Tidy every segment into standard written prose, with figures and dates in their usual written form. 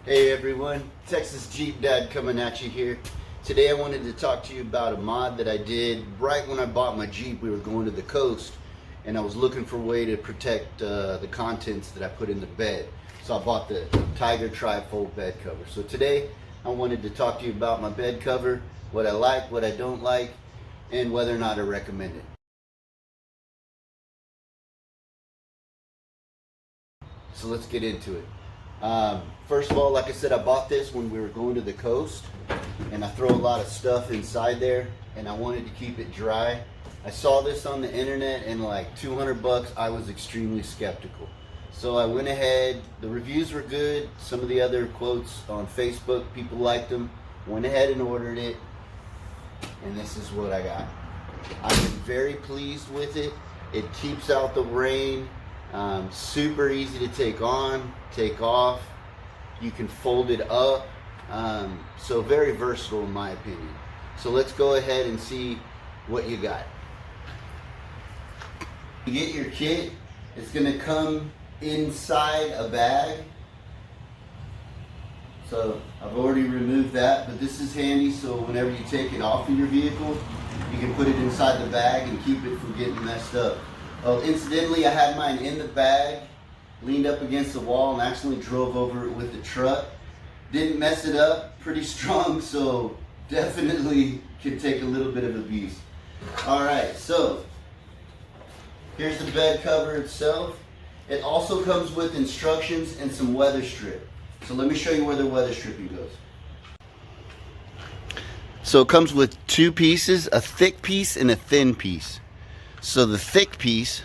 Hey everyone, Texas Jeep Dad coming at you here. Today I wanted to talk to you about a mod that I did right when I bought my Jeep. We were going to the coast and I was looking for a way to protect the contents that I put in the bed. So I bought the Tyger tri-fold bed cover. So today I wanted to talk to you about my bed cover, what I like, what I don't like, and whether or not I recommend it. So let's get into it. First of all, like I said, I bought this when we were going to the coast, and I throw a lot of stuff inside there, and I wanted to keep it dry. I saw this on the internet and like 200 bucks. I was extremely skeptical. So I went ahead, the reviews were good. Some of the other quotes on Facebook, people liked them. Went ahead and ordered it, and this is what I got. I've been very pleased with it. It keeps out the rain. Super easy to take on, take off. You can fold it up. So very versatile in my opinion. So let's go ahead and see what you got. You get your kit. It's going to come inside a bag. So I've already removed that, but this is handy so whenever you take it off of your vehicle, you can put it inside the bag and keep it from getting messed up. Oh, incidentally, I had mine in the bag, leaned up against the wall, and actually drove over it with the truck. Didn't mess it up, pretty strong, so definitely can take a little bit of abuse. All right, so here's the bed cover itself. It also comes with instructions and some weather strip. So let me show you where the weather stripping goes. So it comes with two pieces, a thick piece and a thin piece. So the thick piece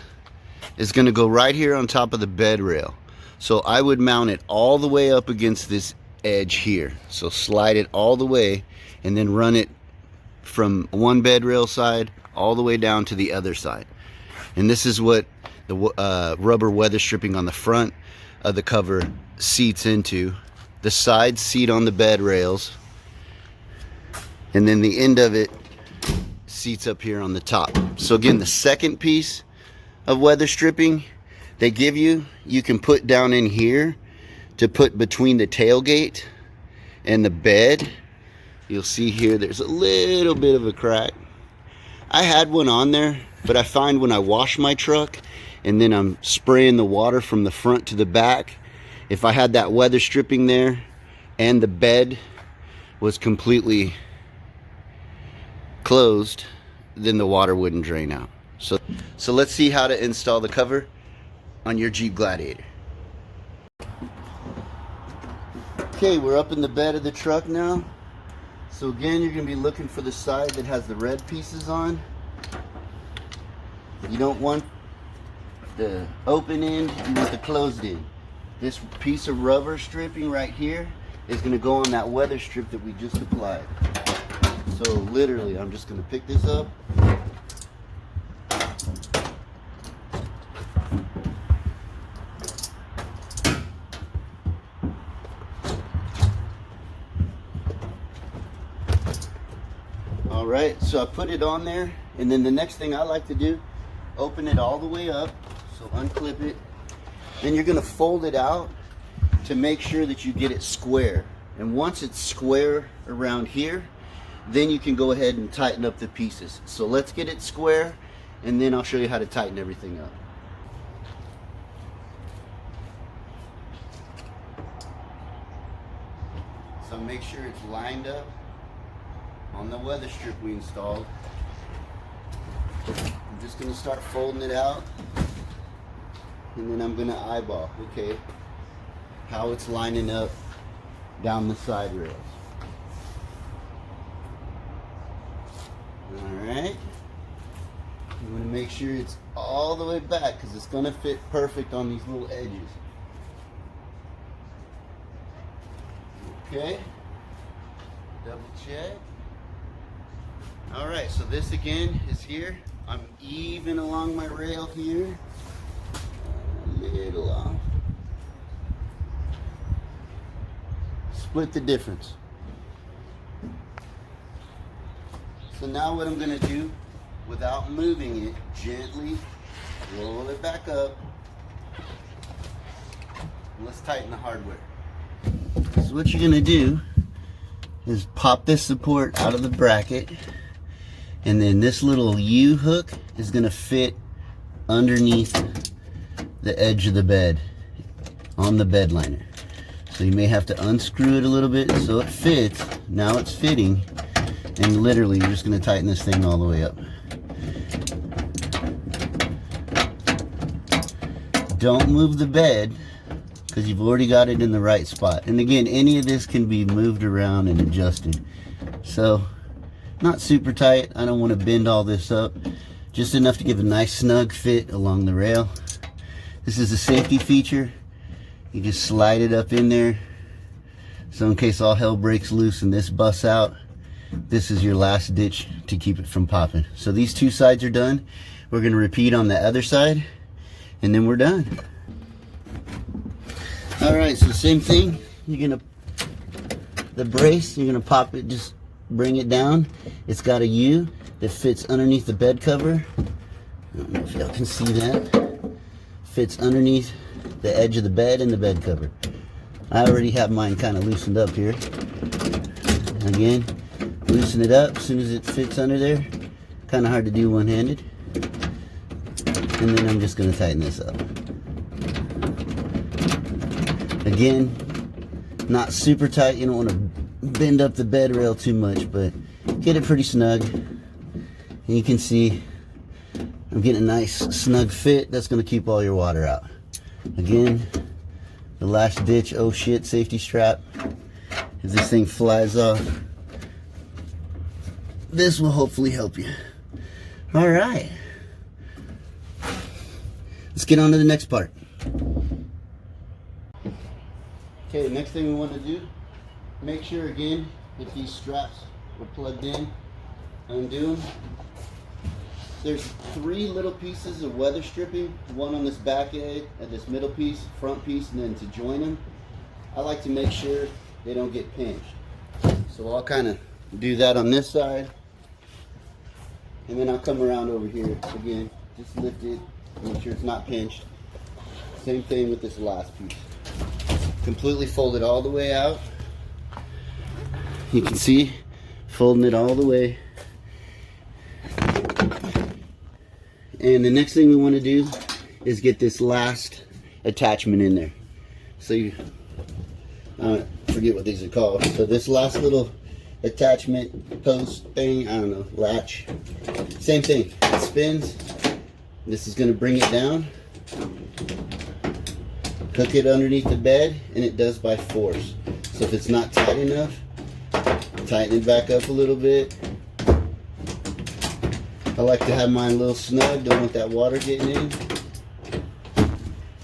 is going to go right here on top of the bed rail. So I would mount it all the way up against this edge here. So slide it all the way and then run it from one bed rail side all the way down to the other side. And this is what the rubber weather stripping on the front of the cover seats into. The sides seat on the bed rails, and then the end of it seats up here on the top. So again, the second piece of weather stripping they give you, you can put down in here to put between the tailgate and the bed. You'll see here there's a little bit of a crack. I had one on there, but I find when I wash my truck and then I'm spraying the water from the front to the back, if I had that weather stripping there and the bed was completely closed, then the water wouldn't drain out. So let's see how to install the cover on your Jeep Gladiator. Okay, we're up in the bed of the truck now. So again, you're going to be looking for the side that has the red pieces on. You don't want the open end, you want the closed end. This piece of rubber stripping right here is going to go on that weather strip that we just applied. So literally, I'm just going to pick this up. All right, so I put it on there, and then the next thing I like to do, open it all the way up. So unclip it. Then you're going to fold it out to make sure that you get it square. And once it's square around here, then you can go ahead and tighten up the pieces. So let's get it square, and then I'll show you how to tighten everything up. So make sure it's lined up on the weather strip we installed. I'm just going to start folding it out, and then I'm going to eyeball, okay, how it's lining up down the side rails. Alright, you want to make sure it's all the way back because it's going to fit perfect on these little edges. Okay, double check. Alright, so this again is here. I'm even along my rail here, a little off. Split the difference. So now what I'm going to do, without moving it, gently roll it back up. Let's tighten the hardware. So what you're gonna do is pop this support out of the bracket, and then this little U hook is gonna fit underneath the edge of the bed on the bed liner. So you may have to unscrew it a little bit so it fits. Now it's fitting, and literally you're just gonna tighten this thing all the way up. Don't move the bed because you've already got it in the right spot. And again, any of this can be moved around and adjusted. So not super tight. I don't want to bend all this up. Just enough to give a nice snug fit along the rail. This is a safety feature. You just slide it up in there. So in case all hell breaks loose and this busts out, this is your last ditch to keep it from popping. So these two sides are done. We're going to repeat on the other side, and then we're done. All right, so same thing. The brace, you're gonna pop it, just bring it down. It's got a U that fits underneath the bed cover. I don't know if y'all can see that. Fits underneath the edge of the bed and the bed cover. I already have mine kind of loosened up here. Again, loosen it up as soon as it fits under there. Kind of hard to do one-handed. And then I'm just gonna tighten this up. Again, not super tight. You don't want to bend up the bed rail too much, but get it pretty snug. And you can see I'm getting a nice snug fit. That's going to keep all your water out. Again, the last ditch, oh shit, safety strap. If this thing flies off, this will hopefully help you. All right. Let's get on to the next part. Okay, next thing we want to do, make sure again that these straps are plugged in. Undo them. There's 3 little pieces of weather stripping, one on this back edge, and this middle piece, front piece, and then to join them, I like to make sure they don't get pinched. So I'll kind of do that on this side, and then I'll come around over here again, just lift it, make sure it's not pinched. Same thing with this last piece. Completely fold it all the way out. You can see, folding it all the way. And the next thing we want to do is get this last attachment in there. So you, I forget what these are called. So this last little attachment post thing, I don't know, latch. Same thing, it spins. This is going to bring it down. Hook it underneath the bed, and it does by force. So if it's not tight enough, tighten it back up a little bit. I like to have mine a little snug, don't want that water getting in.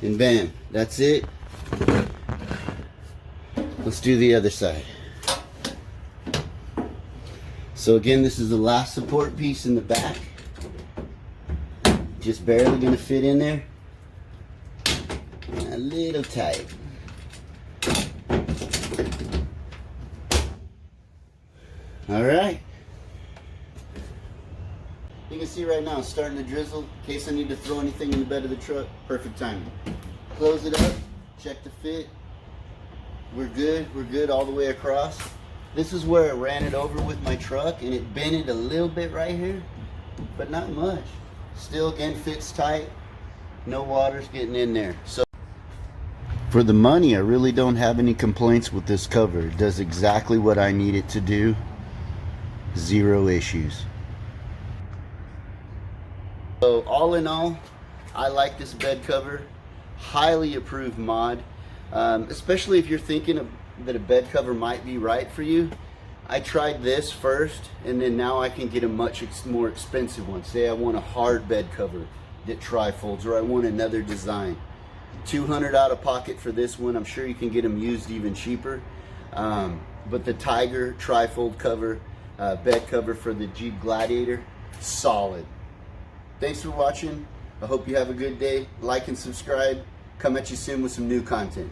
And bam, that's it. Let's do the other side. So again, this is the last support piece in the back. Just barely gonna fit in there. A little tight. All right. You can see right now it's starting to drizzle. In case I need to throw anything in the bed of the truck, perfect timing. Close it up, check the fit. We're good all the way across. This is where I ran it over with my truck, and it bent it a little bit right here, but not much. Still, again, fits tight. No water's getting in there. So for the money, I really don't have any complaints with this cover. It does exactly what I need it to do. 0 issues. So all in all, I like this bed cover. Highly approved mod. Especially if you're thinking that a bed cover might be right for you. I tried this first, and then now I can get a much more expensive one. Say I want a hard bed cover that trifolds, or I want another design. $200 out of pocket for this one. I'm sure you can get them used even cheaper. But the Tyger trifold cover, bed cover for the Jeep Gladiator, solid. Thanks for watching. I hope you have a good day. Like and subscribe. Come at you soon with some new content.